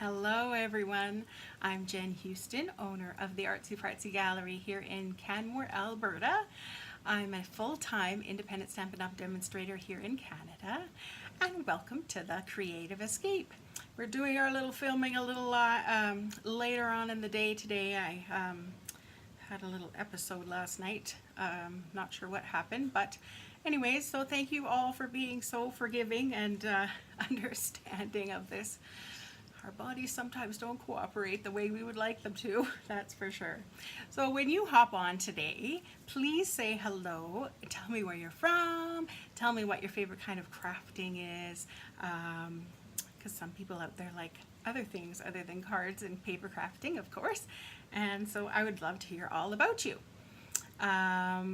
Hello everyone, I'm Jen Houston, owner of the Artsy Fartsy Gallery here in Canmore, Alberta. I'm a full-time independent Stampin' Up! Demonstrator here in Canada, and welcome to the Creative Escape. We're doing our little filming a little later on in the day today. I had a little episode last night, not sure what happened, but anyways, so thank you all for being so forgiving and understanding of this. Our bodies sometimes don't cooperate the way we would like them to, that's for sure. So when you hop on today, please say hello, tell me where you're from, tell me what your favorite kind of crafting is, because some people out there like other things other than cards and paper crafting, of course, and so I would love to hear all about you.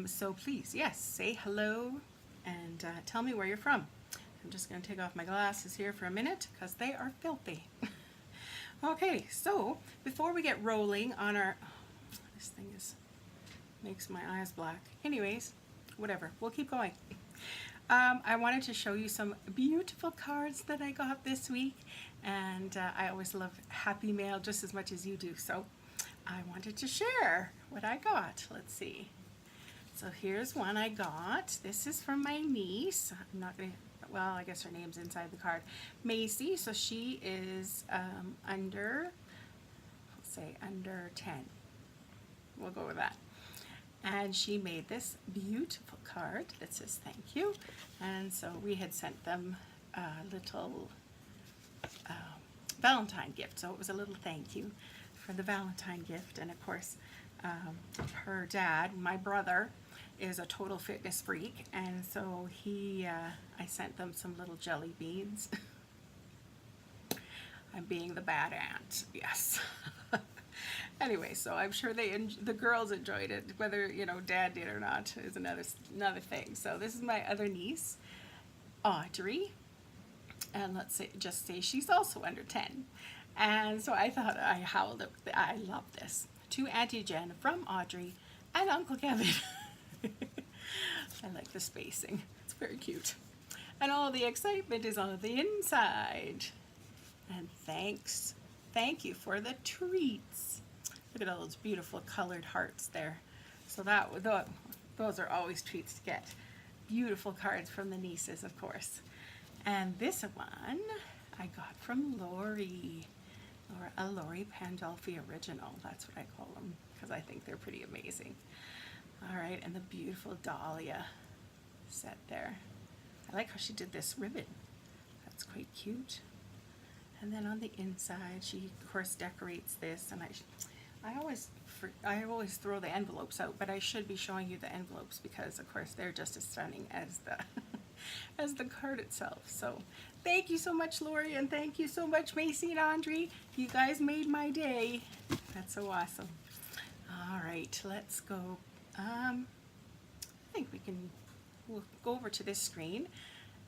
So please, yes, say hello and tell me where you're from. I'm just going to take off my glasses here for a minute because they are filthy. Okay, so before we get rolling on our, this thing makes my eyes black. Anyways, whatever, we'll keep going. I wanted to show you some beautiful cards that I got this week, and I always love Happy Mail just as much as you do, so I wanted to share what I got. Let's see. So here's one I got. This is from my niece. I'm not going to, well, I guess her name's inside the card. Macy, so she is under, let's say under 10. We'll go with that. And she made this beautiful card that says thank you. And so we had sent them a little Valentine gift. So it was a little thank you for the Valentine gift. And of course, her dad, my brother, is a total fitness freak, and so I sent them some little jelly beans. I'm being the bad aunt, yes. Anyway, so I'm sure the girls enjoyed it. Whether Dad did or not is another thing. So this is my other niece, Audrey, and let's just say she's also under 10. And so I thought I howled it. I love this. To Auntie Jen from Audrey and Uncle Kevin. I like the spacing. It's very cute. And all the excitement is on the inside. And thank you for the treats. Look at all those beautiful colored hearts there. So those are always treats to get. Beautiful cards from the nieces, of course. And this one I got from Lori. Or a Lori Pandolfi original. That's what I call them because I think they're pretty amazing. All right, and the beautiful dahlia set there. I like how she did this ribbon. That's quite cute. And then on the inside, she of course decorates this. And I always throw the envelopes out, but I should be showing you the envelopes because of course they're just as stunning as the as the card itself. So thank you so much, Lori, and thank you so much, Macy and Andre. You guys made my day. That's so awesome. All right, let's go. I think we'll go over to this screen,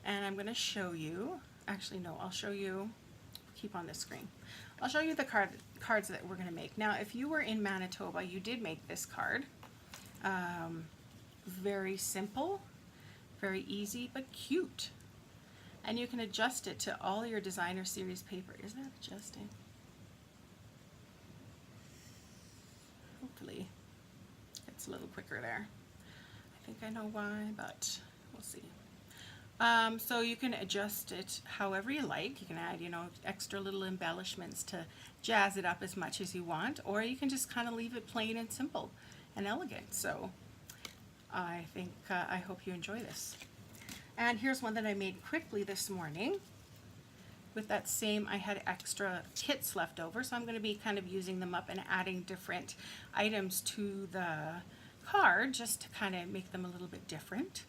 and I'm going to show you, actually no, I'll show you, keep on this screen. I'll show you the cards that we're going to make. Now, if you were in Manitoba, you did make this card. Very simple, very easy, but cute. And you can adjust it to all your designer series paper. Is that adjusting? Hopefully it's a little quicker there. I think I know why, but we'll see. So you can adjust it however you like. You can add, extra little embellishments to jazz it up as much as you want, or you can just kind of leave it plain and simple and elegant. So I think, I hope you enjoy this. And here's one that I made quickly this morning. With that same, I had extra kits left over, so I'm going to be kind of using them up and adding different items to the card just to kind of make them a little bit different.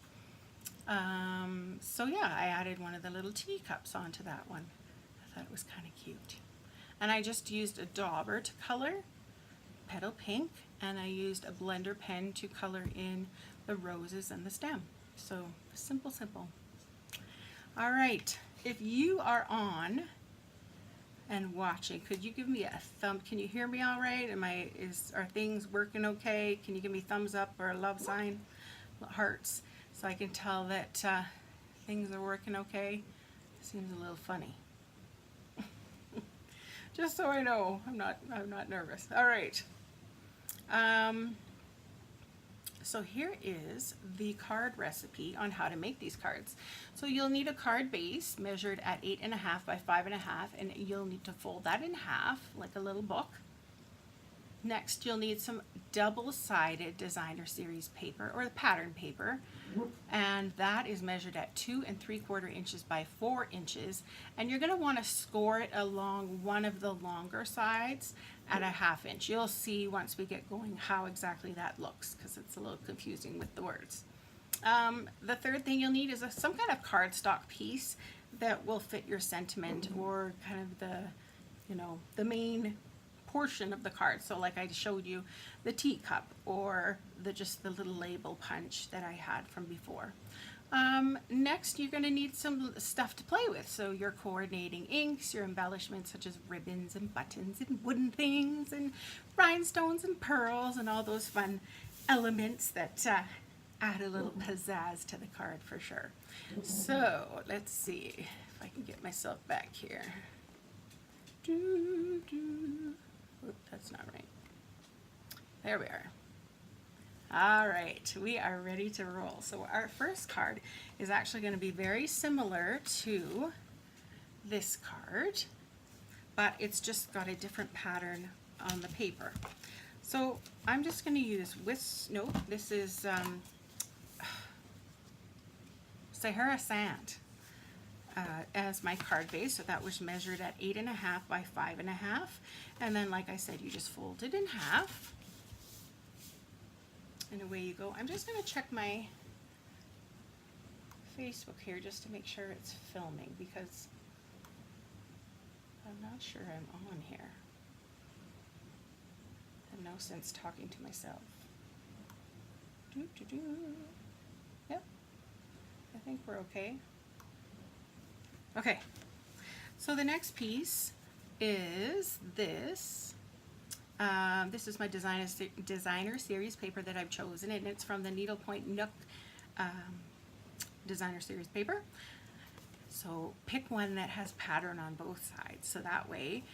So yeah, I added one of the little teacups onto that one. I thought it was kind of cute. And I just used a dauber to color, petal pink, and I used a blender pen to color in the roses and the stem. So simple, simple. All right, if you are on and watching, could you give me a thumb? Can you hear me all right? Are things working okay? Can you give me thumbs up or a love sign, hearts, so I can tell that things are working okay? Seems a little funny. Just so I know, I'm not nervous. All right. So here is the card recipe on how to make these cards. So you'll need a card base measured at 8.5 by 5.5, and you'll need to fold that in half like a little book. Next, you'll need some double-sided designer series paper or the pattern paper, and that is measured at 2 3/4 inches by 4 inches, and you're going to want to score it along one of the longer sides at a 1/2 inch. You'll see once we get going how exactly that looks, because it's a little confusing with the words. The third thing you'll need is some kind of cardstock piece that will fit your sentiment or kind of the main portion of the card. So like I showed you the teacup or just the little label punch that I had from before. Next, you're going to need some stuff to play with. So your coordinating inks, your embellishments such as ribbons and buttons and wooden things and rhinestones and pearls and all those fun elements that add a little pizzazz to the card for sure. So let's see if I can get myself back here. Oop, that's not right. There we are. All right, we are ready to roll. So our first card is actually going to be very similar to this card, but it's just got a different pattern on the paper. So I'm just going to use this is Sahara Sand as my card base. So that was measured at 8.5 by 5.5, and then like I said, you just fold it in half. And away you go. I'm just going to check my Facebook here just to make sure it's filming, because I'm not sure I'm on here. I have no sense talking to myself. Yep. I think we're okay. Okay. So the next piece is this. This is my designer series paper that I've chosen, and it's from the Needlepoint Nook designer series paper. So pick one that has pattern on both sides. So that way,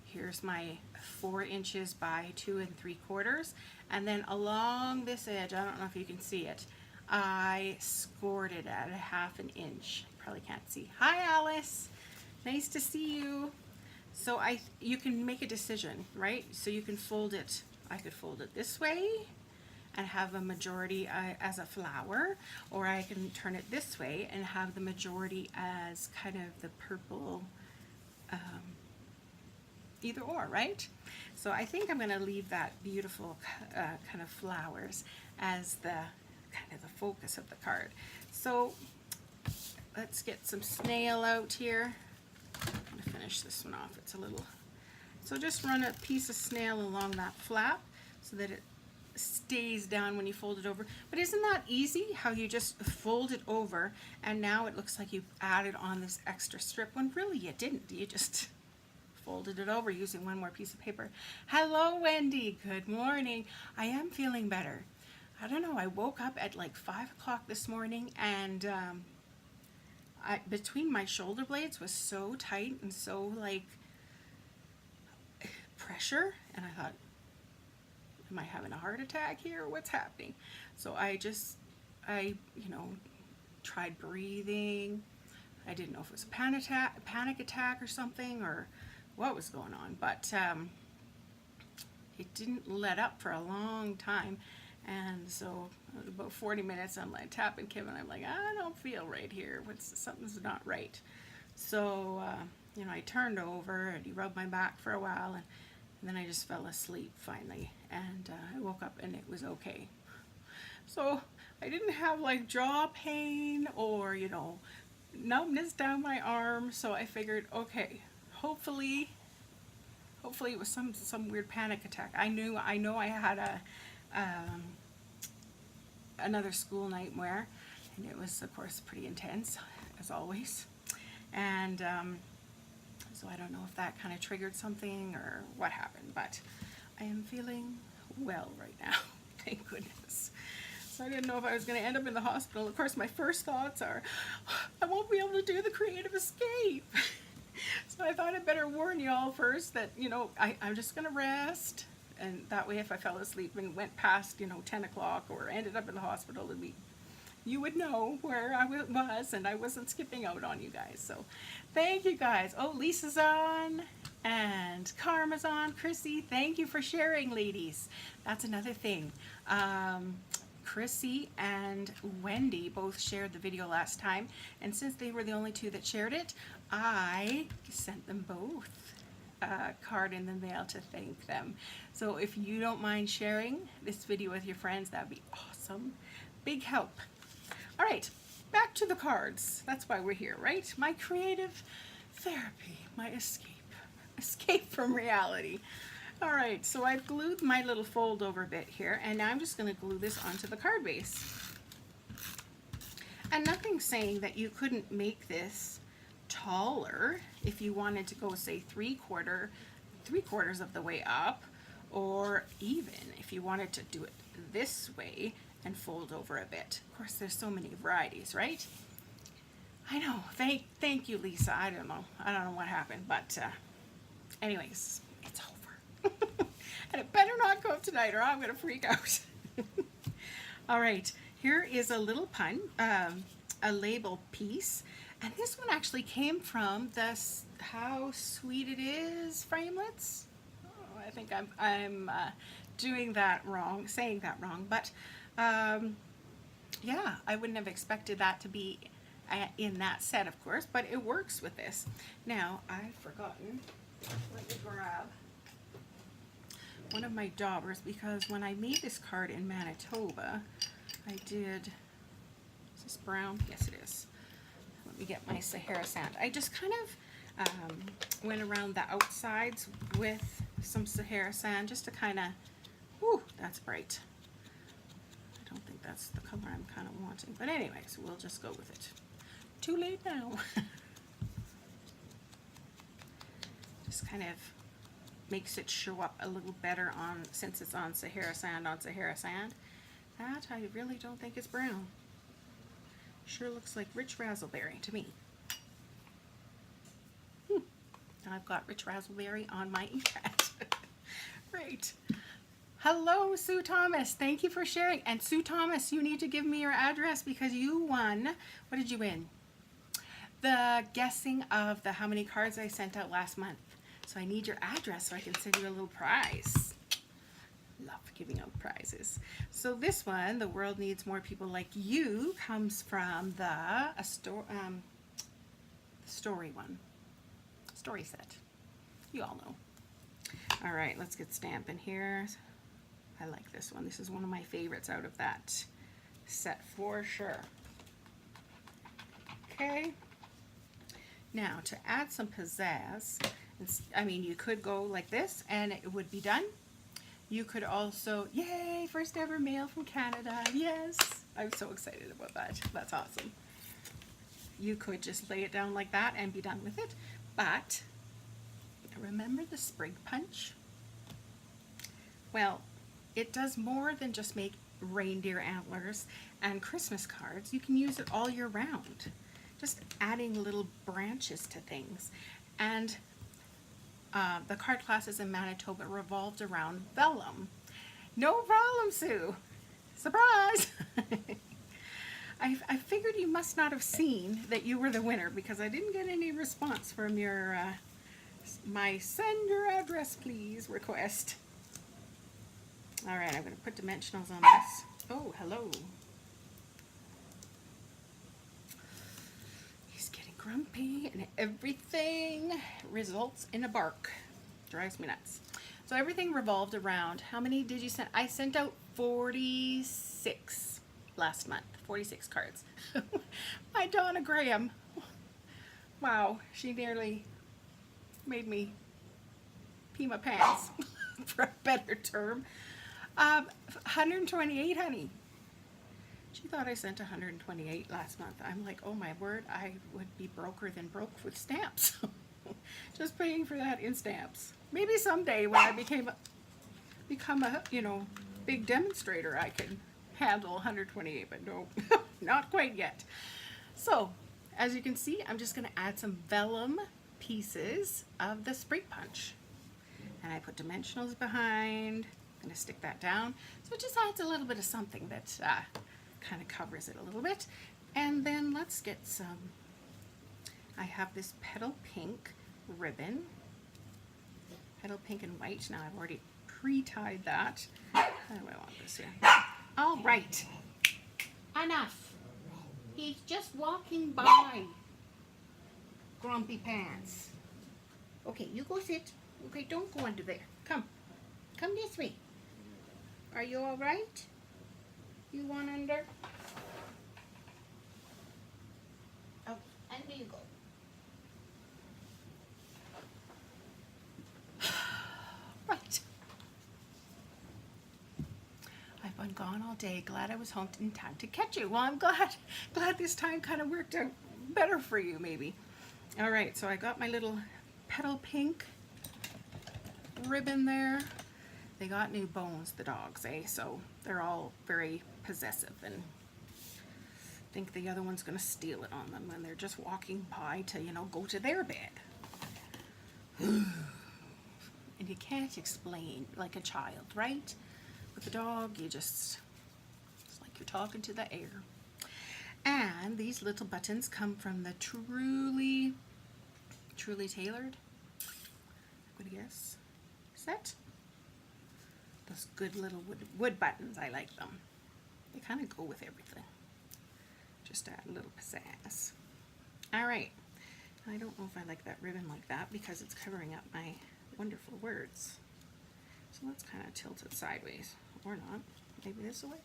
here's my 4 inches by 2 3/4, and then along this edge, I don't know if you can see it, I scored it at a 1/2 inch. Probably can't see. Hi, Alice. Nice to see you. So you can make a decision, right? So you can fold it, I could fold it this way and have a majority as a flower, or I can turn it this way and have the majority as kind of the purple, either or, right? So I think I'm gonna leave that beautiful kind of flowers as the kind of the focus of the card. So let's get some snail out here. I'm going to finish this one off. It's a little, so just run a piece of snail along that flap so that it stays down when you fold it over. But isn't that easy how you just fold it over and now it looks like you added on this extra strip when really you didn't. You just folded it over using one more piece of paper. Hello, Wendy. Good morning. I am feeling better. I don't know. I woke up at like 5 o'clock this morning, and between my shoulder blades was so tight and so like pressure, and I thought, am I having a heart attack here? What's happening? So I tried breathing. I didn't know if it was a panic attack or something, or what was going on, but it didn't let up for a long time. And so about 40 minutes, I'm like tapping Kim, and I'm like, I don't feel right here. Something's not right. So, I turned over and he rubbed my back for a while, and then I just fell asleep finally. And I woke up and it was okay. So I didn't have like jaw pain or, numbness down my arm. So I figured, okay, hopefully it was some weird panic attack. I know I had another school nightmare, and it was of course pretty intense as always, and so I don't know if that kind of triggered something or what happened, but I am feeling well right now. Thank goodness. So I didn't know if I was going to end up in the hospital. Of course my first thoughts are, I won't be able to do the creative escape. So I thought I'd better warn you all first that, I'm just going to rest. And that way if I fell asleep and went past, 10 o'clock or ended up in the hospital, you would know where I was and I wasn't skipping out on you guys. So thank you guys. Oh, Lisa's on and Karma's on. Chrissy, thank you for sharing, ladies. That's another thing. Chrissy and Wendy both shared the video last time, and since they were the only two that shared it, I sent them both a card in the mail to thank them. So if you don't mind sharing this video with your friends, that'd be awesome. Big help. All right, back to the cards. That's why we're here, right? My creative therapy, my escape from reality. All right, so I've glued my little fold over bit here, and now I'm just going to glue this onto the card base. And nothing's saying that you couldn't make this taller if you wanted to go, say, three quarters of the way up, or even if you wanted to do it this way and fold over a bit. Of course, there's so many varieties, right? I know. Thank you, Lisa. I don't know what happened, but anyways, it's over. And it better not go up tonight or I'm going to freak out. All right, here is a little pun, a label piece. And this one actually came from the How Sweet It Is framelits. Oh, I think I'm doing that wrong, saying that wrong. But yeah, I wouldn't have expected that to be in that set, of course, but it works with this. Now, I've forgotten. Let me grab one of my daubers, because when I made this card in Manitoba, I did, is this brown? Yes, it is. Let me get my Sahara sand. I just kind of went around the outsides with some Sahara sand just to kind of, whew, that's bright. I don't think that's the color I'm kind of wanting, but anyways, we'll just go with it. Too late now. Just kind of makes it show up a little better since it's on Sahara sand That I really don't think is brown. Sure looks like rich raspberry to me. I've got rich raspberry on my inkpad. Great. Hello, Sue Thomas. Thank you for sharing. And Sue Thomas, you need to give me your address because you won. What did you win? The guessing of the how many cards I sent out last month. So I need your address so I can send you a little prize. Love giving out prizes. So this one, The World Needs More People Like You, comes from the story one. Story set. You all know. All right, let's get Stampin' here. I like this one. This is one of my favorites out of that set for sure. Okay. Now, to add some pizzazz, I mean, you could go like this and it would be done. You could also, yay, first ever mail from Canada. Yes, I'm so excited about that. That's awesome. You could just lay it down like that and be done with it. But remember the sprig punch? Well, it does more than just make reindeer antlers and Christmas cards. You can use it all year round. Just adding little branches to things. And the card classes in Manitoba revolved around vellum. No problem, Sue. Surprise! I figured you must not have seen that you were the winner because I didn't get any response from your my send your address please request. All right, I'm going to put dimensionals on this. Oh, hello. He's getting grumpy and everything results in a bark. Drives me nuts. So everything revolved around, how many did you send? I sent out 46 last month. 46 cards. My Donna Graham. Wow, she nearly made me pee my pants, for a better term. 128, honey. She thought I sent 128 last month. I'm like, oh my word, I would be broker than broke with stamps. Just paying for that in stamps. Maybe someday when I become a big demonstrator, I can handle 128, but no, not quite yet. So, as you can see, I'm just going to add some vellum pieces of the spray punch. And I put dimensionals behind. I'm going to stick that down. So it just adds a little bit of something that kind of covers it a little bit. And then let's get some, I have this petal pink ribbon. Petal pink and white. Now I've already pre-tied that. How do I want this here? All right. Enough. He's just walking by. Grumpy pants. Okay, you go sit. Okay, don't go under there. Come. Come this way. Are you all right? You want under? Oh, under you go. Right. I've been gone all day. Glad I was home in time to catch you. Well, I'm glad this time kind of worked out better for you, maybe. All right, so I got my little petal pink ribbon there. They got new bones, the dogs, eh? So they're all very possessive and think the other one's gonna steal it on them when they're just walking by to, you know, go to their bed. And you can't explain like a child, right? With a dog, you just, it's like you're talking to the air. And these little buttons come from the Truly Tailored, I would guess, set. Those good little wood buttons, I like them. They kind of go with everything. Just add a little pizzazz. All right. I don't know if I like that ribbon like that because it's covering up my wonderful words. So let's kind of tilt it sideways, or not. Maybe this way.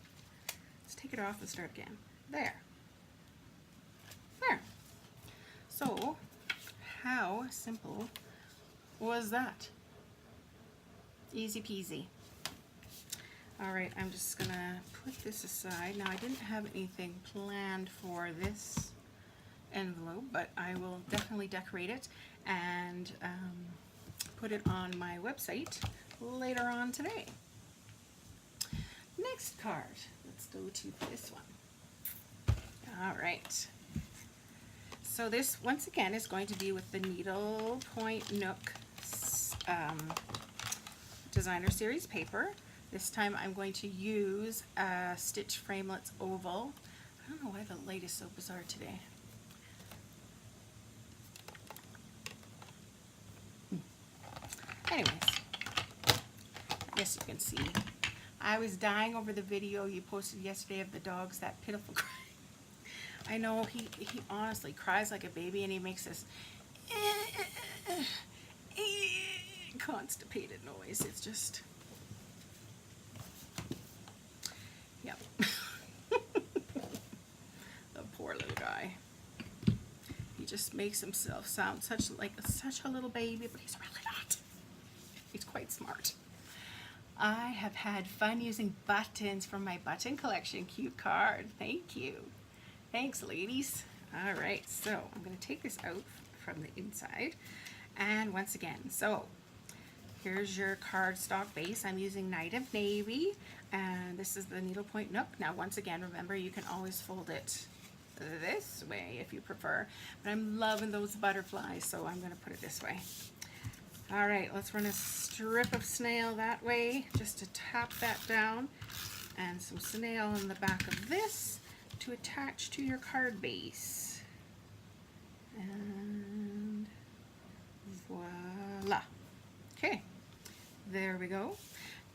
Let's take it off and start again. There. There. So, how simple was that? Easy peasy. All right, I'm just gonna put this aside. Now, I didn't have anything planned for this envelope, but I will definitely decorate it and put it on my website later on today. Next card, let's go to this one. All right. So this, once again, is going to be with the Needle Point Nook Designer Series paper. This time I'm going to use a Stitch Framelits Oval. I don't know why the light is so bizarre today. Anyways, I guess you can see. I was dying over the video you posted yesterday of the dogs, that pitiful cry. I know he honestly cries like a baby and he makes this constipated noise. It's just, yep. The poor little guy. He just makes himself sound such a little baby, but he's really not. He's quite smart. I have had fun using buttons from my button collection. Cute card. Thank you. Thanks, ladies. All right, so I'm going to take this out from the inside. And once again, so here's your cardstock base. I'm using Night of Navy, and this is the Needlepoint Nook. Now, once again, remember, you can always fold it this way if you prefer. But I'm loving those butterflies, so I'm going to put it this way. All right, let's run a strip of snail that way, just to tap that down, and some snail in the back of this to attach to your card base. And voila. Okay, there we go.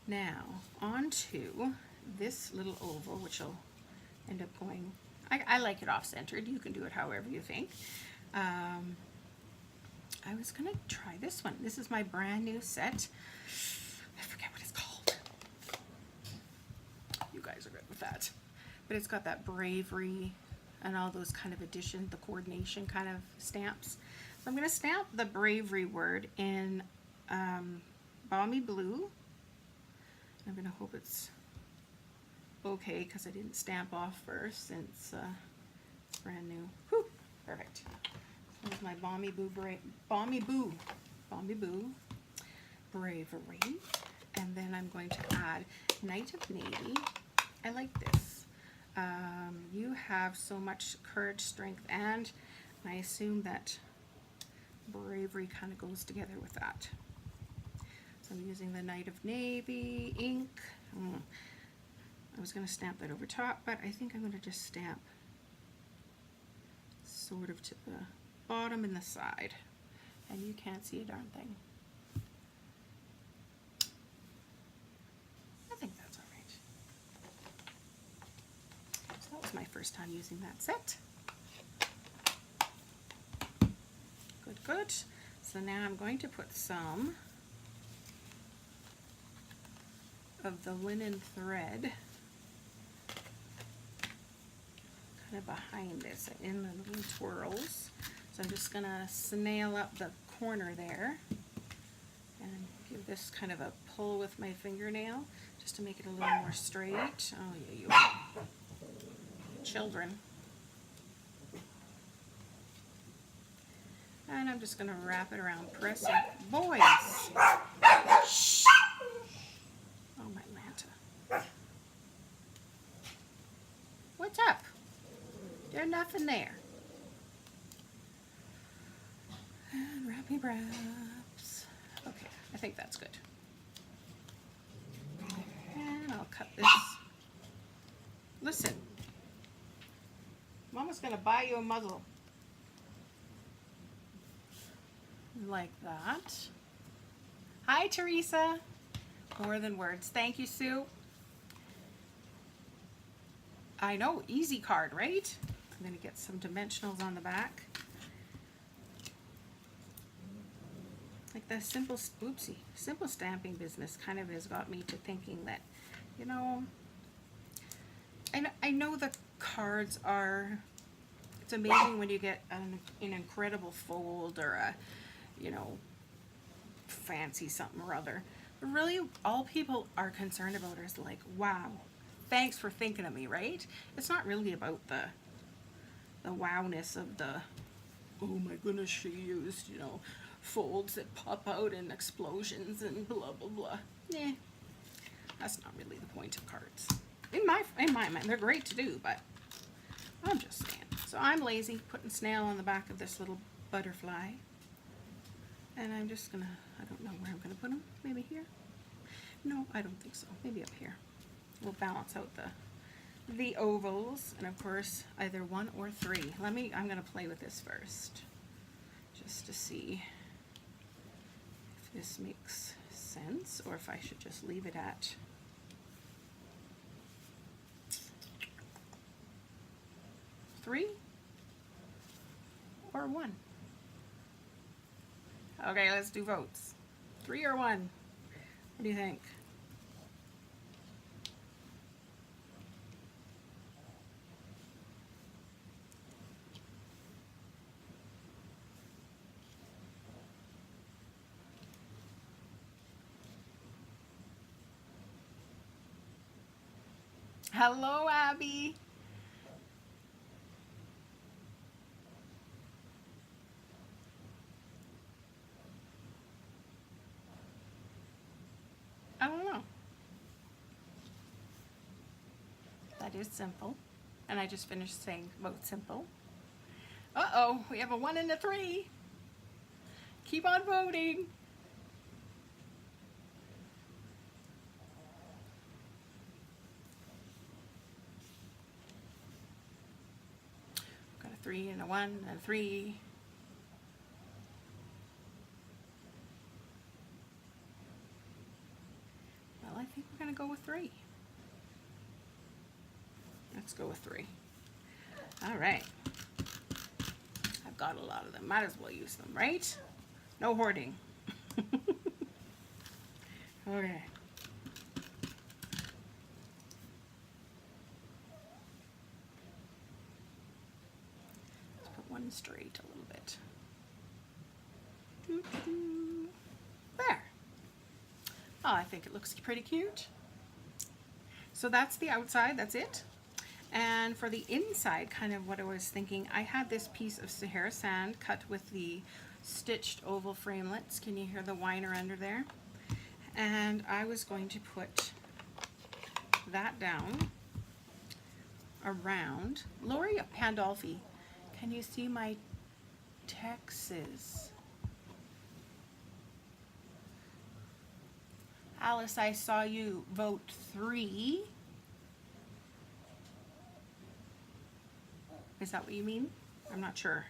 Now, on to this little oval, which will end up going, I like it off-centered. You can do it however you think. I was going to try this one. This is my brand new set. I forget what it's called. You guys are good with that. But it's got that bravery and all those kind of addition, the coordination kind of stamps. So I'm going to stamp the bravery word in Balmy Blue. I'm going to hope it's okay because I didn't stamp off first since it's brand new. Whew, perfect. There's my Balmy Boo Bravery. And then I'm going to add Night of Navy. I like this. You have so much courage, strength, and I assume that bravery kind of goes together with that. So I'm using the Night of Navy ink. I was going to stamp that over top, but I think I'm going to just stamp sort of to the bottom and the side. And you can't see a darn thing. I think that's all right. So that was my first time using that set. Good, good. So now I'm going to put some of the linen thread kind of behind this in the little twirls. So I'm just going to snail up the corner there and give this kind of a pull with my fingernail just to make it a little more straight. Oh yeah, you children. And I'm just going to wrap it around, pressing. Boys! Shh! Oh, my Lanta. What's up? There's nothing there. And wrappy wraps. Okay, I think that's good. And I'll cut this. Listen. Mama's going to buy you a muzzle. Like that. Hi, Teresa. More than words. Thank you, Sue. I know, easy card, right? I'm going to get some dimensionals on the back. Like the simple stamping business kind of has got me to thinking that, you know, I know the cards are, it's amazing when you get an incredible fold or a, you know, fancy something or other. But really, all people are concerned about is like, wow, thanks for thinking of me, right? It's not really about the wowness of the, oh my goodness, she used, you know, folds that pop out and explosions and blah, blah, blah. Yeah, that's not really the point of cards. In my mind, they're great to do, but I'm just saying. So I'm lazy, putting snail on the back of this little butterfly. And I'm just gonna, I don't know where I'm gonna put them. Maybe here? No, I don't think so. Maybe up here. We'll balance out the ovals, and of course, either 1 or 3. I'm gonna play with this first, just to see if this makes sense, or if I should just leave it at 3 or 1. Okay, let's do votes. 3 or 1? What do you think? Hello, Abby. I don't know. That is simple. And I just finished saying vote simple. Uh-oh, we have a 1 and a 3. Keep on voting. Got a 3 and a 1 and a 3. Well, I think we're going to go with 3. Let's go with 3. All right. I've got a lot of them. Might as well use them, right? No hoarding. Okay. Let's put one straight a little bit. There. Oh, I think it looks pretty cute. So that's the outside, that's it. And for the inside, kind of what I was thinking, I had this piece of Sahara sand cut with the stitched oval framelits. Can you hear the whiner under there? And I was going to put that down around. Lori Pandolfi, can you see my Texas? Alice, I saw you vote 3. Is that what you mean? I'm not sure.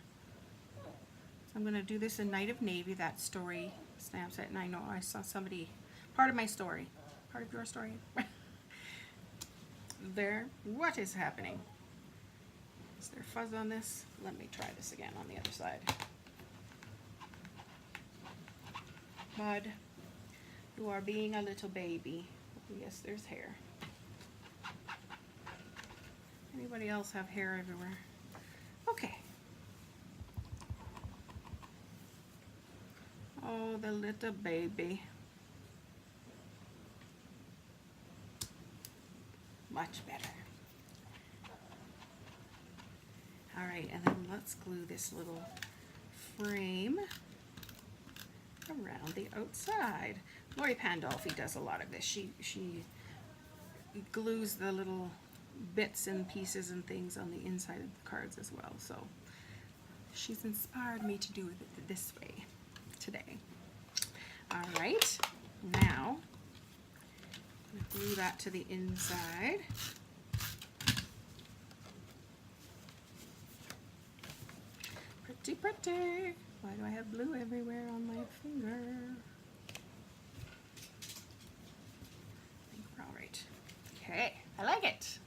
I'm going to do this in Night of Navy, that story stamp set, and I know I saw somebody, part of my story, part of your story. There, what is happening? Is there fuzz on this? Let me try this again on the other side. Bud, you are being a little baby. Yes, there's hair. Anybody else have hair everywhere? Okay. Oh, the little baby. Much better. All right, and then let's glue this little frame around the outside. Lori Pandolfi does a lot of this. She glues the little bits and pieces and things on the inside of the cards as well. So she's inspired me to do it this way today. All right, now I'm going to glue that to the inside. Pretty, pretty. Why do I have blue everywhere on my finger? I think we're all right. Okay, I like it.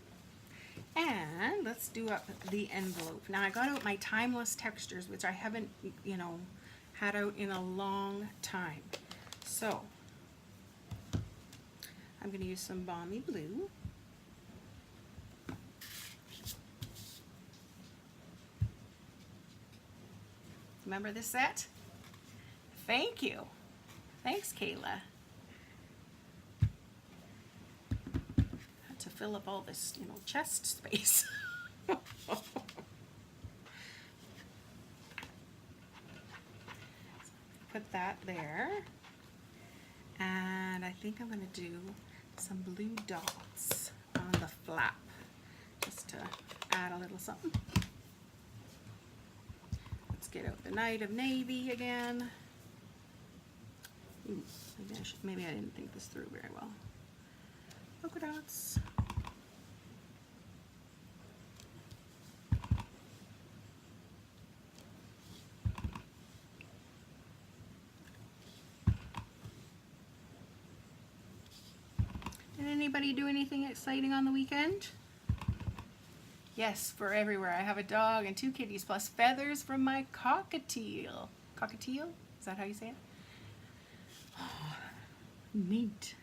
And let's do up the envelope. Now I got out my Timeless Textures, which I haven't, had out in a long time. So I'm going to use some Balmy Blue. Remember this set? Thank you. Thanks, Kayla. Had to fill up all this, chest space. Put that there. And I think I'm going to do some blue dots on the flap just to add a little something. Let's get out the Night of Navy again. Ooh, maybe I didn't think this through very well. Polka dots. Did anybody do anything exciting on the weekend? Yes, for everywhere. I have a dog and 2 kitties plus feathers from my cockatiel. Cockatiel? Is that how you say it? Oh, neat.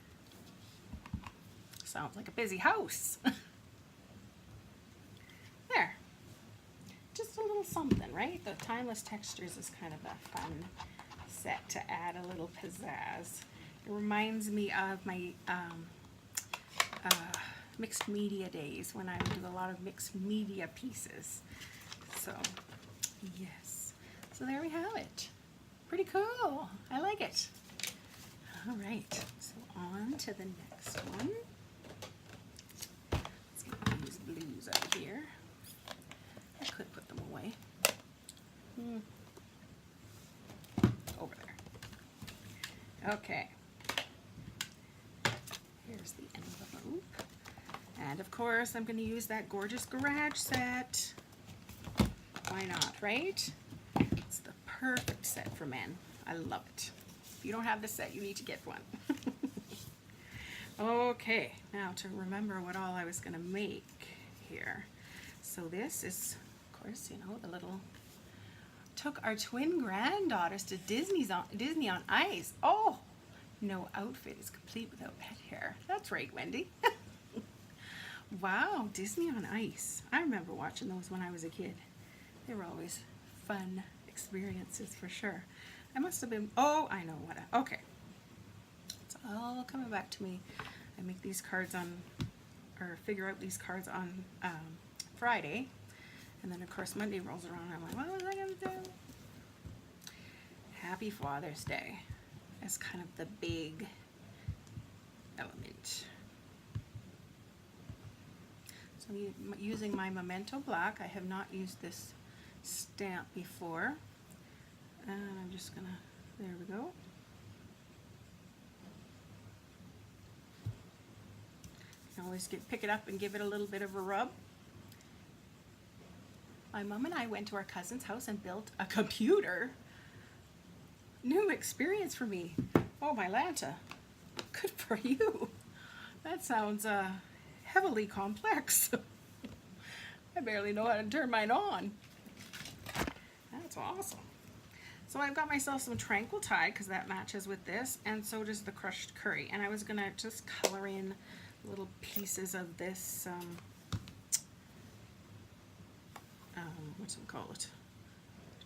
Sounds like a busy house. There. Just a little something, right? The Timeless Textures is kind of a fun set to add a little pizzazz. It reminds me of my mixed media days when I would do a lot of mixed media pieces. So, yes. So there we have it. Pretty cool. I like it. All right. So on to the next one. Let's get these blues out of here. I could put them away. Over there. Okay. Here's the envelope. And of course, I'm going to use that gorgeous garage set. Why not, right? It's the perfect set for men. I love it. If you don't have this set, you need to get one. Okay, now to remember what all I was going to make here. So this is, of course, the little... Took our twin granddaughters to Disney on Ice. Oh! No outfit is complete without pet hair. That's right, Wendy. Wow, Disney on Ice. I remember watching those when I was a kid. They were always fun experiences for sure. I must have been, oh, I know what, okay. It's all coming back to me. I make these cards on, or figure out these cards on Friday. And then of course Monday rolls around and I'm like, what was I gonna do? Happy Father's Day. As kind of the big element. So I'm using my Memento Black. I have not used this stamp before. And I'm just gonna, there we go. always pick it up and give it a little bit of a rub. My mom and I went to our cousin's house and built a computer. New experience for me. Oh, my Lanta. Good for you. That sounds heavily complex. I barely know how to turn mine on. That's awesome. So I've got myself some Tranquil Tide because that matches with this, and so does the crushed curry. And I was gonna just color in little pieces of this, what's it called?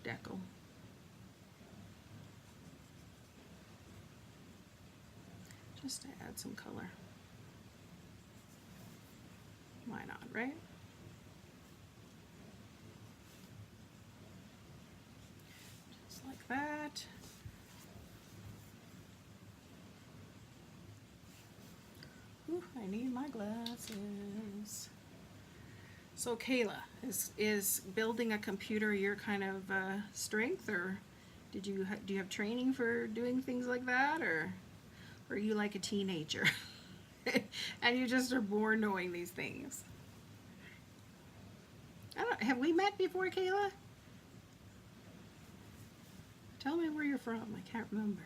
Deco. Just to add some color. Why not, right? Just like that. Ooh, I need my glasses. So Kayla, is building a computer your kind of strength, or do you have training for doing things like that, or are you like a teenager and you just are born knowing these things? Have we met before, Kayla? Tell me where you're from. I can't remember.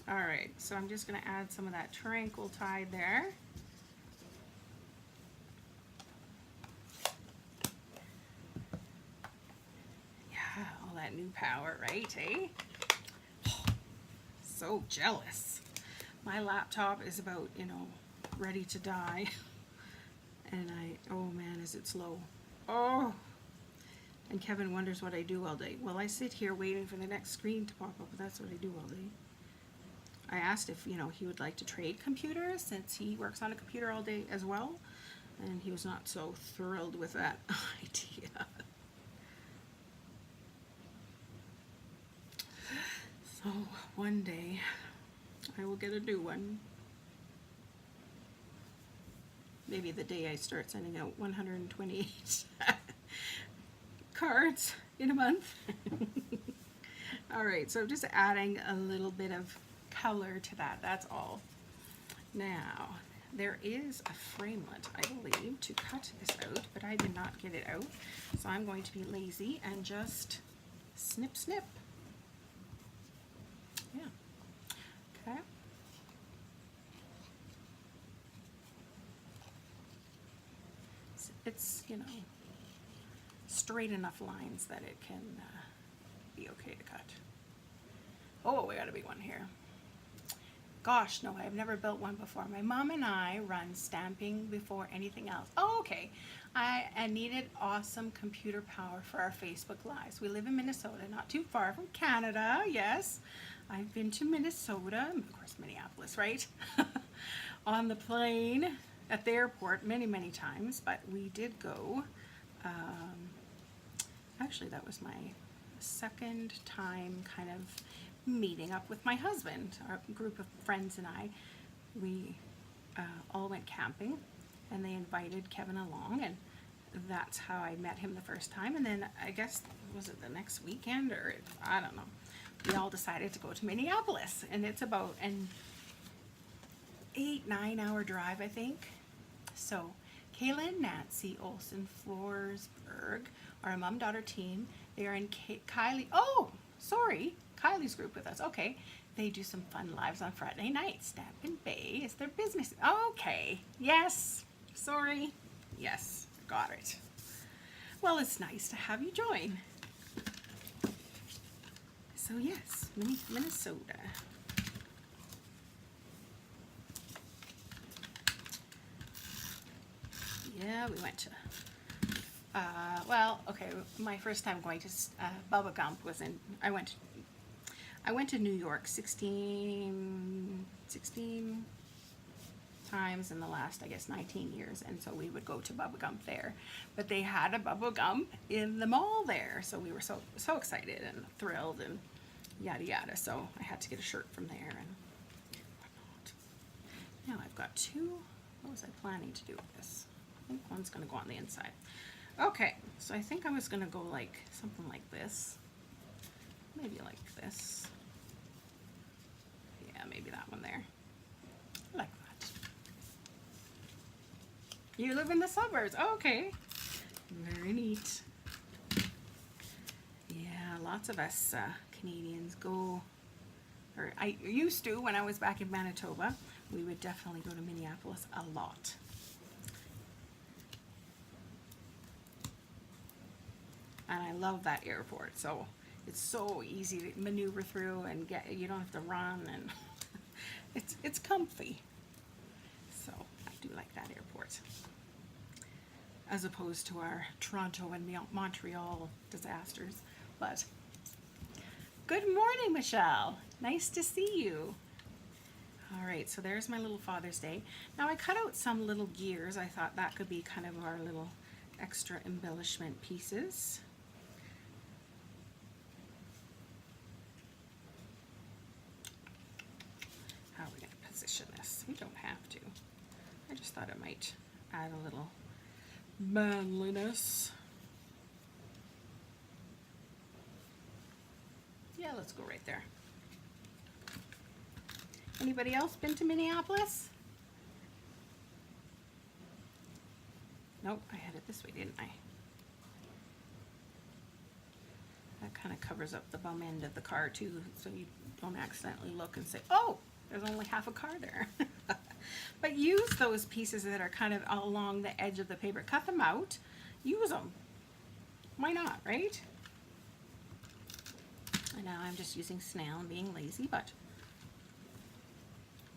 All right, so I'm just going to add some of that Tranquil Tide there. Yeah, all that new power, right, eh? Oh, so jealous. My laptop is about, ready to die. And oh man, is it slow. Oh, and Kevin wonders what I do all day. Well, I sit here waiting for the next screen to pop up, but that's what I do all day. I asked if, he would like to trade computers since he works on a computer all day as well, and he was not so thrilled with that idea. So one day I will get a new one. Maybe the day I start sending out 128 cards in a month. All right, so just adding a little bit of color to that, that's all. Now, there is a framelit, I believe, to cut this out, but I did not get it out. So I'm going to be lazy and just snip, snip. Yeah, okay. It's, straight enough lines that it can be okay to cut. Oh, we got a big one here. Gosh, no, I've never built one before. My mom and I run stamping before anything else. Oh, okay. I needed awesome computer power for our Facebook Lives. We live in Minnesota, not too far from Canada, yes. I've been to Minnesota, of course Minneapolis, right? On the plane, at the airport many, many times, but we did go. Actually, that was my second time kind of meeting up with my husband. Our group of friends and I, we all went camping, and they invited Kevin along, and that's how I met him the first time. And then I guess, was it the next weekend, or I don't know, we all decided to go to Minneapolis, and it's about an 8-9 hour drive, I think. So Kayla and Nancy Olson Florsberg are a mom-daughter team. They are in Kylie's group with us. Okay, they do some fun lives on Friday night. Stampin Bay is their business. Okay, yes, sorry, yes, got it. Well, it's nice to have you join. So yes, Minnesota. Yeah, we went to, well, okay, my first time going to Bubba Gump was I went to New York 16 times in the last, I guess, 19 years, and so we would go to Bubba Gump there. But they had a Bubba Gump in the mall there, so we were so excited and thrilled and yada yada, so I had to get a shirt from there and whatnot. Now I've got two. What was I planning to do with this? I think one's going to go on the inside. Okay, so I think I was going to go like something like this. Maybe like this. Yeah, maybe that one there. I like that. You live in the suburbs. Oh, okay. Very neat. Yeah, lots of us Canadians go, or I used to when I was back in Manitoba. We would definitely go to Minneapolis a lot. And I love that airport. So it's so easy to maneuver through and get, you don't have to run, and it's comfy. So I do like that airport, as opposed to our Toronto and Montreal disasters. But good morning, Michelle. Nice to see you. All right, so there's my little Father's Day. Now I cut out some little gears. I thought that could be kind of our little extra embellishment pieces. How are we going to position this? We don't have to. I just thought it might add a little manliness. Yeah, let's go right there. Anybody else been to Minneapolis? Nope, I had it this way, didn't I? That kind of covers up the bum end of the car too, so you don't accidentally look and say, oh, there's only half a car there. But use those pieces that are kind of along the edge of the paper. Cut them out. Use them. Why not, right? And now I'm just using snail and being lazy, but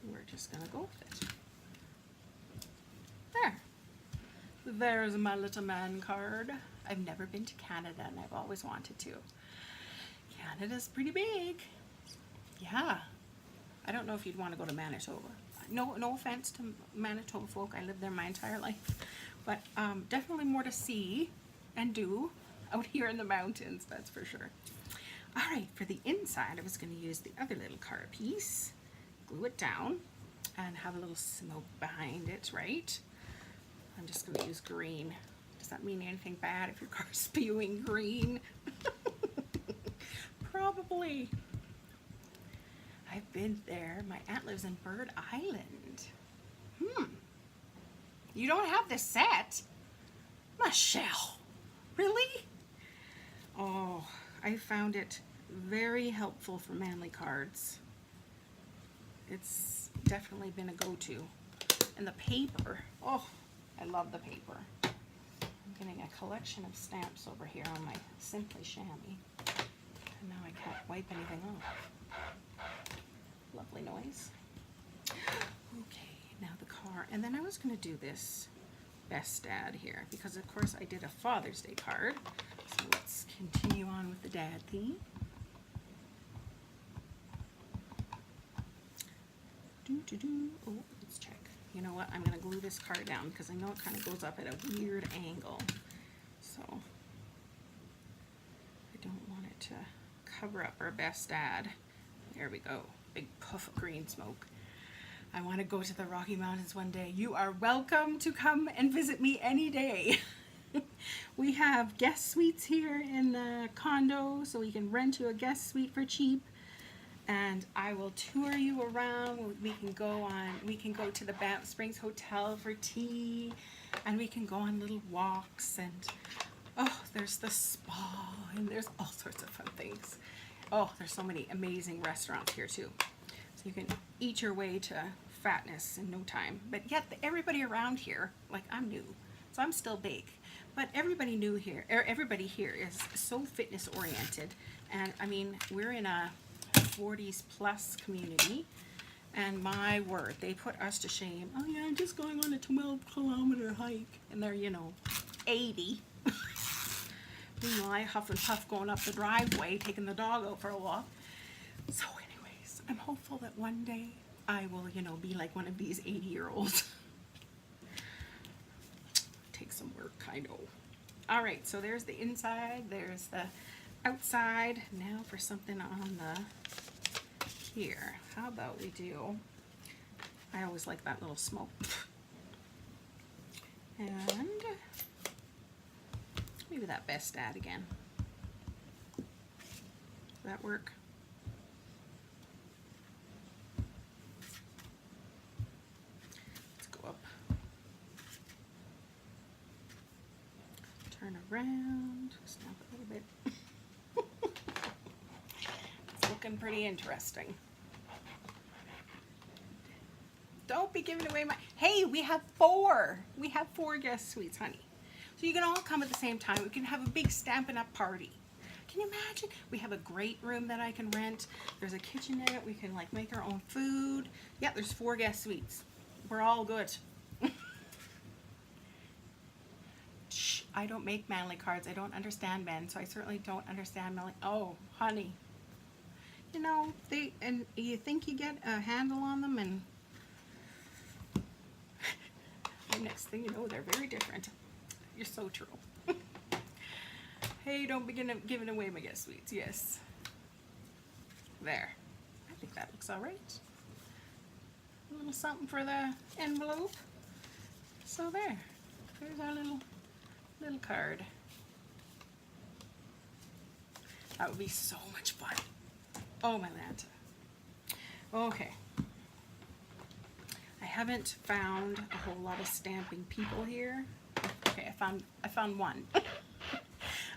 we're just going to go with it. There. There's my little man card. I've never been to Canada, and I've always wanted to. Canada's pretty big. Yeah. I don't know if you'd want to go to Manitoba. No offense to Manitoba folk. I lived there my entire life. But definitely more to see and do out here in the mountains, that's for sure. All right, for the inside, I was going to use the other little card piece, glue it down, and have a little smoke behind it, right? I'm just going to use green. Does that mean anything bad if your car's spewing green? Probably. I've been there. My aunt lives in Bird Island. You don't have this set? Michelle, really? Oh, I found it very helpful for manly cards. It's definitely been a go-to. And the paper, oh, I love the paper. I'm getting a collection of stamps over here on my Simply Chamois. And now I can't wipe anything off. Lovely noise. Okay, now the car. And then I was going to do this Best Dad here, because of course I did a Father's Day card. So let's continue on with the dad theme. Oh, let's check. You know what? I'm going to glue this card down because I know it kind of goes up at a weird angle. So I don't want it to cover up our Best Dad. There we go. Big puff of green smoke. I want to go to the Rocky Mountains one day. You are welcome to come and visit me any day. We have guest suites here in the condo, so we can rent you a guest suite for cheap. And I will tour you around. We can go to the Banff Springs Hotel for tea, and we can go on little walks, and oh, there's the spa, and there's all sorts of fun things. Oh, there's so many amazing restaurants here too. So you can eat your way to fatness in no time. But yet everybody around here, like I'm new, so I'm still big. But everybody here is so fitness oriented. And I mean, we're in a 40s plus community, and my word, they put us to shame. Oh yeah, I'm just going on a 12-kilometer hike, and they're, 80. Meanwhile, I huff and puff going up the driveway, taking the dog out for a walk. So anyways, I'm hopeful that one day I will, be like one of these 80-year-olds. Take some work, I know. All right, so there's the inside, there's the outside. Now for something on the here. How about we do, I always like that little smoke. And maybe that Best Dad again. Does that work? Let's go up. turn around, stamp a little bit. It's looking pretty interesting. Don't be giving away my, hey, we have 4. We have 4 guest suites, honey. So you can all come at the same time. We can have a big Stampin' Up! Party. Can you imagine? We have a great room that I can rent. There's a kitchen in it. We can like make our own food. Yeah, there's 4 guest suites. We're all good. Shh, I don't make manly cards. I don't understand men, so I certainly don't understand manly. Oh, honey. You know, and you think you get a handle on them, and the next thing you know, they're very different. You're so true. Hey, don't begin giving away my guest suites. Yes. There. I think that looks all right. A little something for the envelope. So there. There's our little card. That would be so much fun. Oh, my Lanta. Okay. I haven't found a whole lot of stamping people here. Okay, I found one.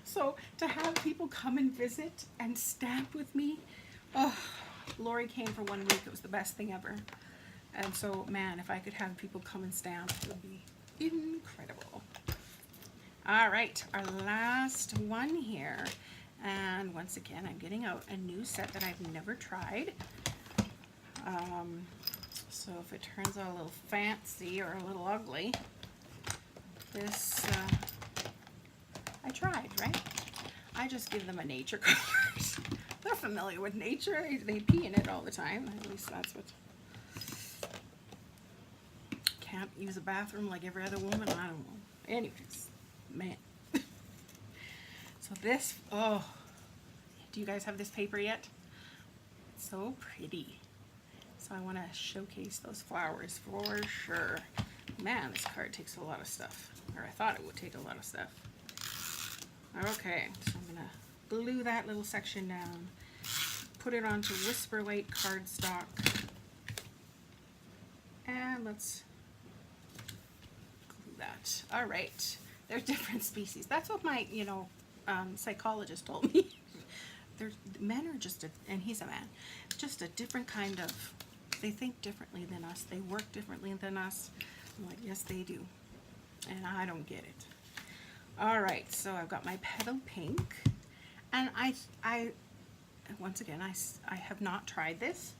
So to have people come and visit and stamp with me, oh, Lori came for 1 week. It was the best thing ever. And so, man, if I could have people come and stamp, it would be incredible. All right, our last one here. And once again, I'm getting out a new set that I've never tried. So if it turns out a little fancy or a little ugly, this, I tried, right? I just give them a nature card. They're familiar with nature. They pee in it all the time. At least that's what. Can't use a bathroom like every other woman. I don't know. Anyways, man. So this, oh, do you guys have this paper yet? It's so pretty. So I want to showcase those flowers for sure. Man, this card takes a lot of stuff. Or I thought it would take a lot of stuff. Okay, so I'm going to glue that little section down. Put it onto Whisper White cardstock. And let's glue that. All right, they're different species. That's what my, psychologist told me. Men are just, and he's a man, just a different kind of, they think differently than us. They work differently than us. I'm like, yes, they do. And I don't get it. All right, so I've got my petal pink. And I once again, I have not tried this,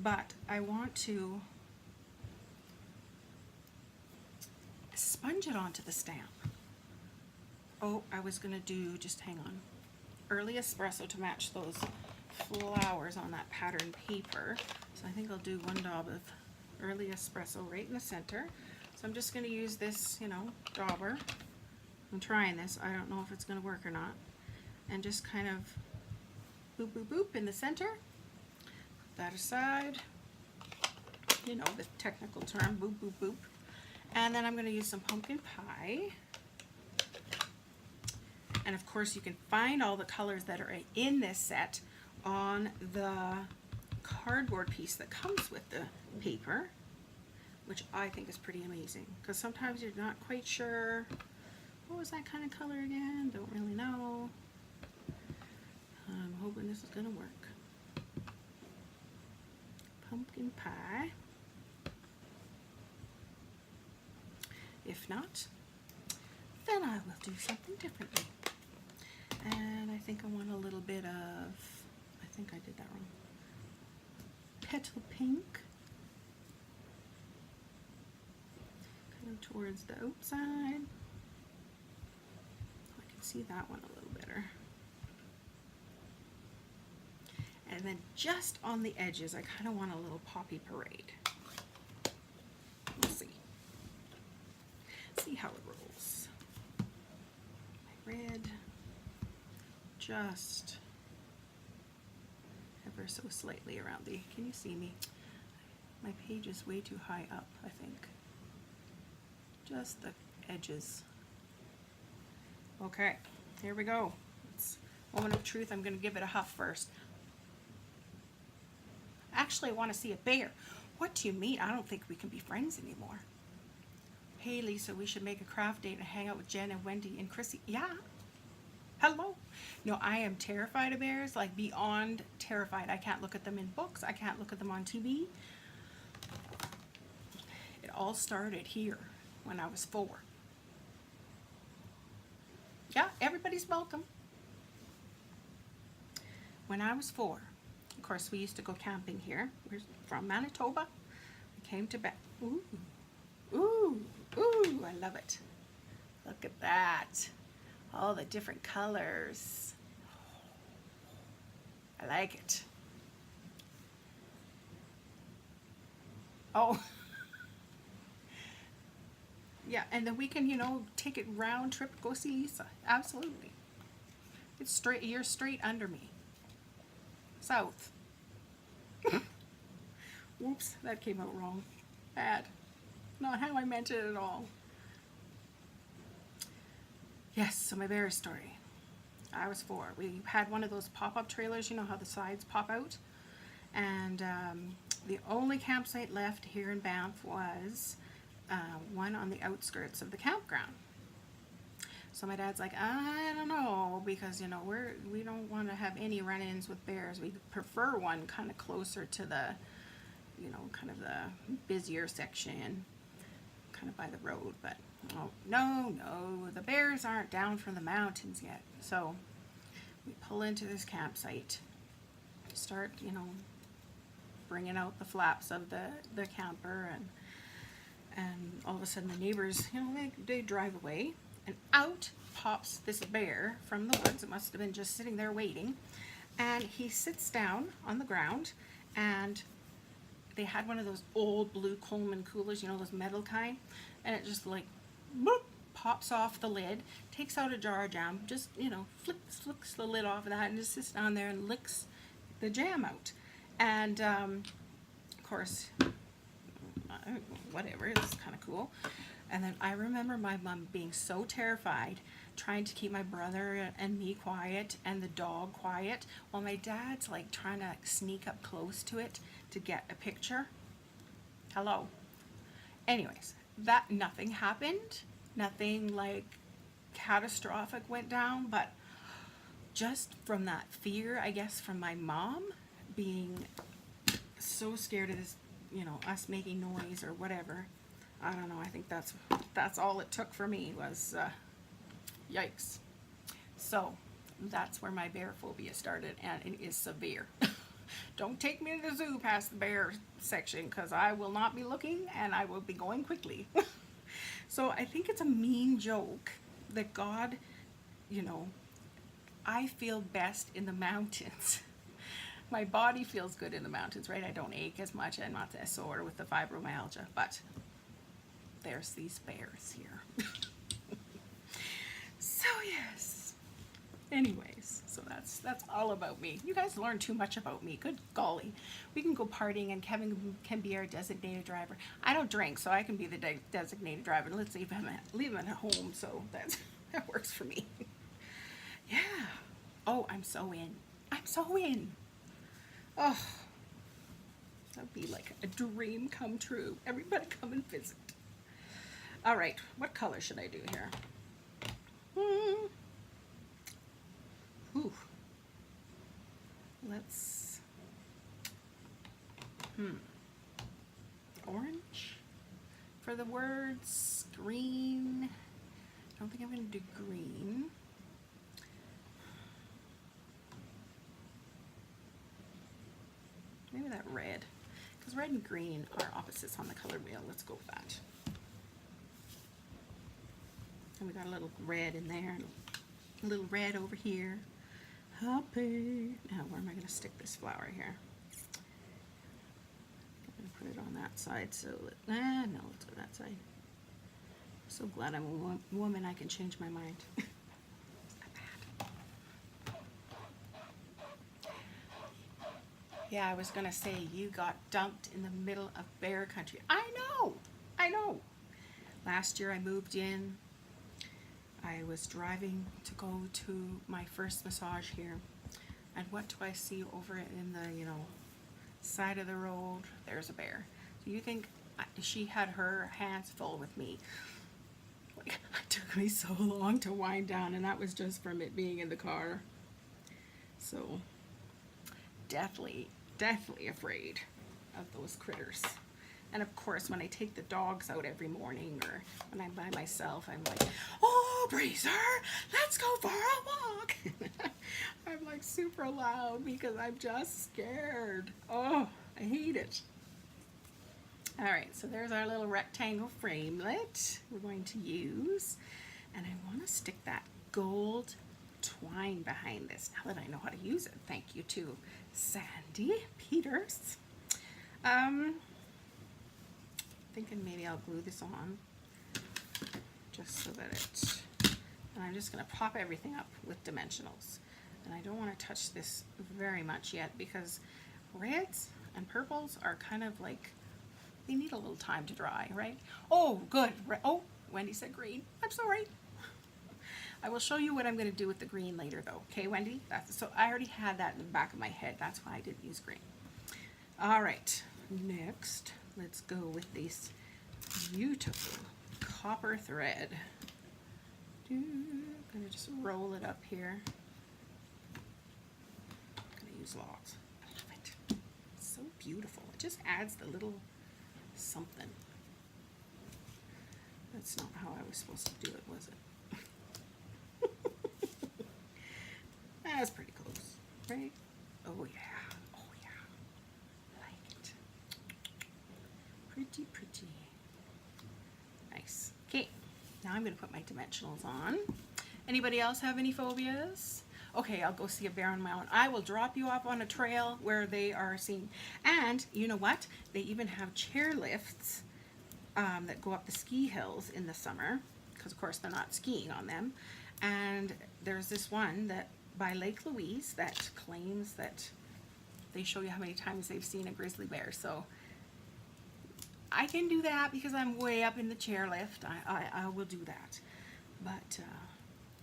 but I want to sponge it onto the stamp. Oh, I was gonna do, just hang on, early espresso to match those flowers on that pattern paper. So I think I'll do 1 dab of early espresso right in the center. So I'm just gonna use this, dauber. I'm trying this. I don't know if it's gonna work or not. And just kind of boop, boop, boop in the center. Put that aside. The technical term, boop, boop, boop. And then I'm gonna use some pumpkin pie. And of course you can find all the colors that are in this set on the cardboard piece that comes with the paper, which I think is pretty amazing, because sometimes you're not quite sure, what was that kind of color again? Don't really know. I'm hoping this is gonna work. Pumpkin pie. If not, then I will do something differently. And I think I want a little bit of, I think I did that wrong, petal pink, kind of towards the outside. I can see that one a little better. And then just on the edges, I kind of want a little poppy parade. We'll see. See how it rolls. My red, just ever so slightly around the, can you see me? My page is way too high up, I think. Just the edges. Okay, here we go. It's moment of truth. I'm going to give it a huff first. Actually, I want to see a bear. What do you mean? I don't think we can be friends anymore. Hey Lisa, we should make a craft date and hang out with Jen and Wendy and Chrissy. Yeah. Hello. No, I am terrified of bears, like beyond terrified. I can't look at them in books. I can't look at them on TV. It all started here when I was 4. Yeah, everybody's welcome. When I was 4, of course, we used to go camping here. We're from Manitoba. We came to bed. Ooh, ooh, ooh, I love it. Look at that. All the different colors. I like it. Oh. Yeah, and then we can, you know, take it round trip, go see Lisa. Absolutely. It's straight, you're straight under me. South. Whoops, that came out wrong. Bad. Not how I meant it at all. Yes, so my bear story. I was 4. We had one of those pop-up trailers, you know how the sides pop out? And the only campsite left here in Banff was one on the outskirts of the campground. So my dad's like, I don't know, because you know we don't want to have any run-ins with bears. We prefer one kind of closer to the, you know, kind of the busier section, kind of by the road. But oh, no, the bears aren't down from the mountains yet. So we pull into this campsite, start, you know, bringing out the flaps of the camper, and all of a sudden the neighbors, you know, they drive away, and out pops this bear from the woods. It must have been just sitting there waiting, and he sits down on the ground, and they had one of those old blue Coleman coolers, you know, those metal kind, and it just like boop, pops off the lid, takes out a jar of jam, just, you know, flicks the lid off of that, and just sits down there and licks the jam out. And of course, whatever, it's kind of cool. And then I remember my mom being so terrified, trying to keep my brother and me quiet and the dog quiet, while my dad's like trying to sneak up close to it to get a picture. Hello. Anyways, that nothing happened. Nothing like catastrophic went down, but just from that fear, I guess, from my mom being so scared of this, you know, us making noise or whatever. I don't know. I think that's all it took for me was yikes. So that's where my bear phobia started, and it is severe. Don't take me to the zoo past the bear section, because I will not be looking and I will be going quickly. So I think it's a mean joke that God, you know, I feel best in the mountains. My body feels good in the mountains, right? I don't ache as much. I'm not as sore with the fibromyalgia, but there's these bears here. So yes. Anyways, so that's all about me. You guys learn too much about me. Good golly. We can go partying and Kevin can be our designated driver. I don't drink, so I can be the designated driver. Let's leave him at home, so that works for me. Yeah. Oh, I'm so in. I'm so in. Oh, that'd be like a dream come true. Everybody come and visit. All right, what color should I do here? Ooh. Let's, orange for the words, green. I don't think I'm going to do green. Maybe that red, because red and green are opposites on the color wheel. Let's go with that. And we got a little red in there, a little red over here. Happy. Now, where am I going to stick this flower here? I'm going to put it on that side, so no, let's go that side. I'm so glad I'm a woman. I can change my mind. Yeah, I was going to say, you got dumped in the middle of bear country. I know. Last year I moved in. I was driving to go to my first massage here. And what do I see over in the, you know, side of the road? There's a bear. Do you think she had her hands full with me. Like, it took me so long to wind down, and that was just from it being in the car. So definitely afraid of those critters. And of course, when I take the dogs out every morning or when I'm by myself, I'm like, oh, Breezer, let's go for a walk. I'm like super loud because I'm just scared. Oh, I hate it. All right, so there's our little rectangle framelit we're going to use. And I want to stick that gold twine behind this now that I know how to use it. Thank you to Sandy Peters. Thinking maybe I'll glue this on just so that and I'm just going to pop everything up with dimensionals. And I don't want to touch this very much yet because reds and purples are kind of like, they need a little time to dry, right? Oh, good. Oh, Wendy said green. I'm sorry. I will show you what I'm going to do with the green later though. Okay, Wendy? So I already had that in the back of my head. That's why I didn't use green. All right, next, let's go with this beautiful copper thread. I'm going to just roll it up here. I'm going to use logs. I love it. It's so beautiful. It just adds the little something. That's not how I was supposed to do it, was it? That's pretty close, right? Oh yeah. Oh yeah. I like it. Pretty, pretty. Nice. Okay, now I'm going to put my dimensionals on. Anybody else have any phobias? Okay, I'll go see a bear on my own. I will drop you off on a trail where they are seen. And you know what? They even have chair lifts that go up the ski hills in the summer, because of course they're not skiing on them. And there's this one that by Lake Louise that claims that they show you how many times they've seen a grizzly bear. So I can do that because I'm way up in the chairlift. I will do that. But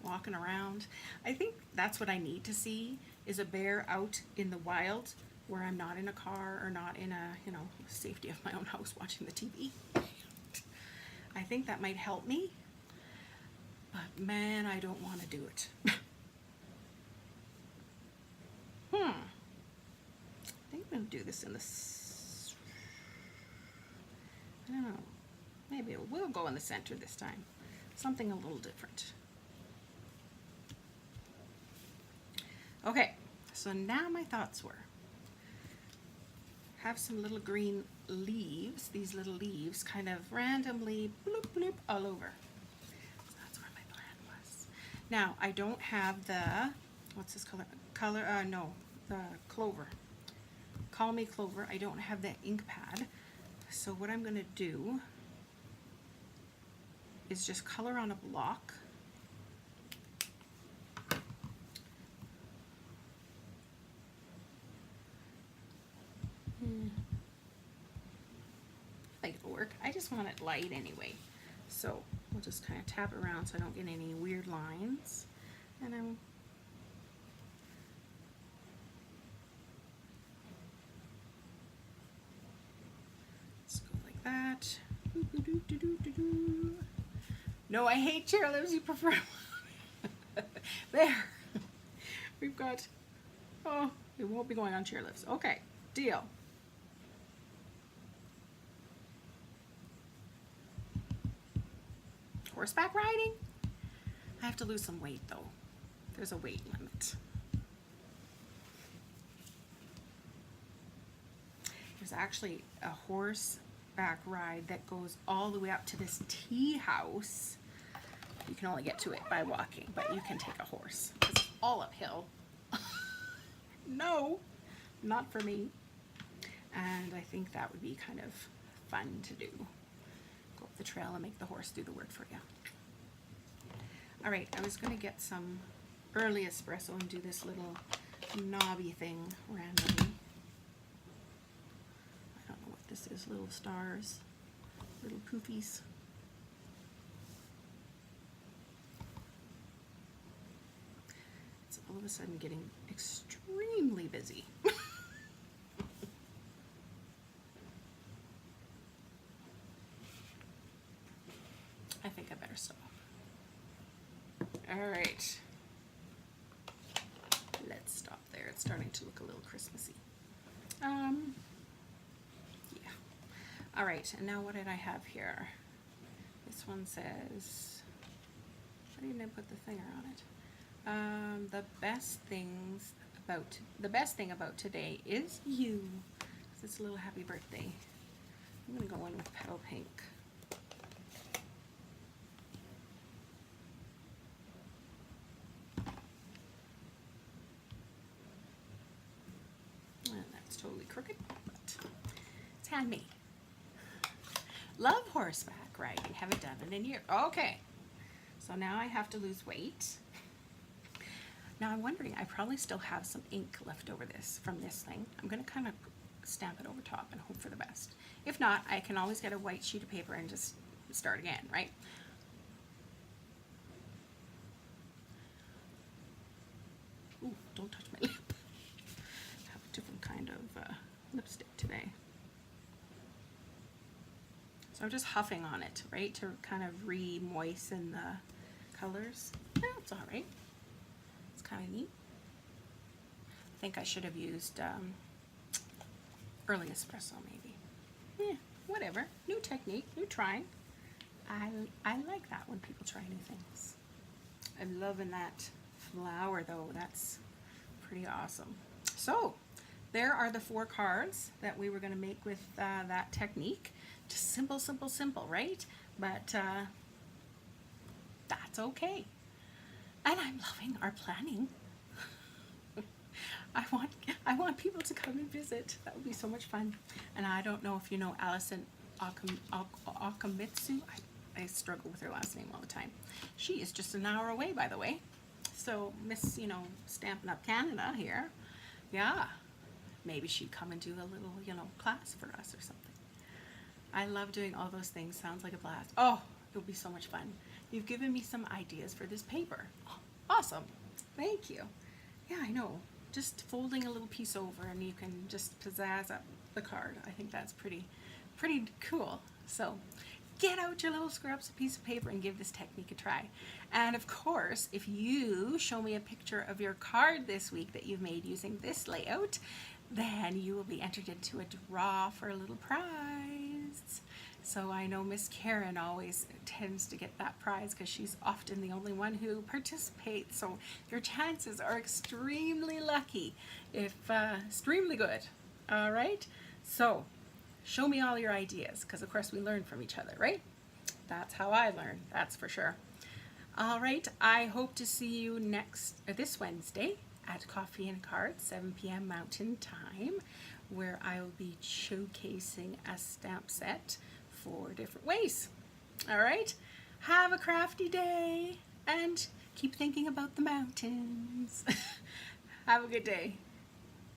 walking around, I think that's what I need to see, is a bear out in the wild where I'm not in a car or not in a, you know, safety of my own house watching the TV. I think that might help me. But man, I don't want to do it. I think I'm going to do this in the... I don't know. Maybe it will go in the center this time. Something a little different. Okay, so now my thoughts were, have some little green leaves, these little leaves kind of randomly bloop bloop all over. So that's where my plan was. Now, I don't have the, what's this color? The clover. Call me Clover. I don't have that ink pad. So what I'm going to do is just color on a block. I think it'll work. I just want it light anyway. So we'll just kind of tap it around so I don't get any weird lines. And I'm that. No, I hate chairlifts. You prefer there. We've got, oh, it won't be going on chairlifts. Okay, deal. Horseback riding? I have to lose some weight though. There's a weight limit. There's actually a horseback ride that goes all the way up to this tea house. You can only get to it by walking, but you can take a horse. It's all uphill. No, not for me. And I think that would be kind of fun to do. Go up the trail and make the horse do the work for you. All right, I was going to get some early espresso and do this little knobby thing randomly. I don't know what this is, little stars, little poofies. It's all of a sudden getting extremely busy. I think I better stop. All right. Let's stop there. It's starting to look a little Christmassy. Yeah. All right, and now what did I have here? This one says, why didn't I put the finger on it? The best thing about today is you. It's a little happy birthday. I'm gonna go in with Petal Pink. And that's totally crooked, but it's handmade. Love horseback riding. Haven't done it in years. Okay. So now I have to lose weight. Now I'm wondering, I probably still have some ink left over this from this thing. I'm going to kind of stamp it over top and hope for the best. If not, I can always get a white sheet of paper and just start again, right? Ooh, don't touch my lip. I have a different kind of lipstick today. So I'm just huffing on it, right, to kind of re-moisten the colors. Yeah, it's all right. It's kind of neat. I think I should have used early espresso, maybe. Yeah, whatever. New technique, new trying. I like that when people try new things. I'm loving that flower, though. That's pretty awesome. So there are the 4 cards that we were going to make with that technique. Just simple, simple, simple, right? But that's okay. And I'm loving our planning. I want people to come and visit. That would be so much fun. And I don't know if you know Allison Akamitsu. I struggle with her last name all the time. She is just an hour away, by the way. So Miss, Stampin' Up Canada here. Yeah. Maybe she'd come and do a little, class for us or something. I love doing all those things. Sounds like a blast. Oh, it would be so much fun. You've given me some ideas for this paper. Oh, awesome. Thank you. Yeah, I know. Just folding a little piece over and you can just pizzazz up the card. I think that's pretty cool. So get out your little scraps of piece of paper and give this technique a try. And of course, if you show me a picture of your card this week that you've made using this layout, then you will be entered into a draw for a little prize. So I know Miss Karen always tends to get that prize because she's often the only one who participates. So your chances are extremely lucky, if extremely good. All right. So show me all your ideas because of course we learn from each other, right? That's how I learn. That's for sure. All right. I hope to see you this Wednesday at Coffee and Cards, 7 p.m. Mountain Time, where I will be showcasing a stamp set 4 different ways. All right, have a crafty day and keep thinking about the mountains. Have a good day.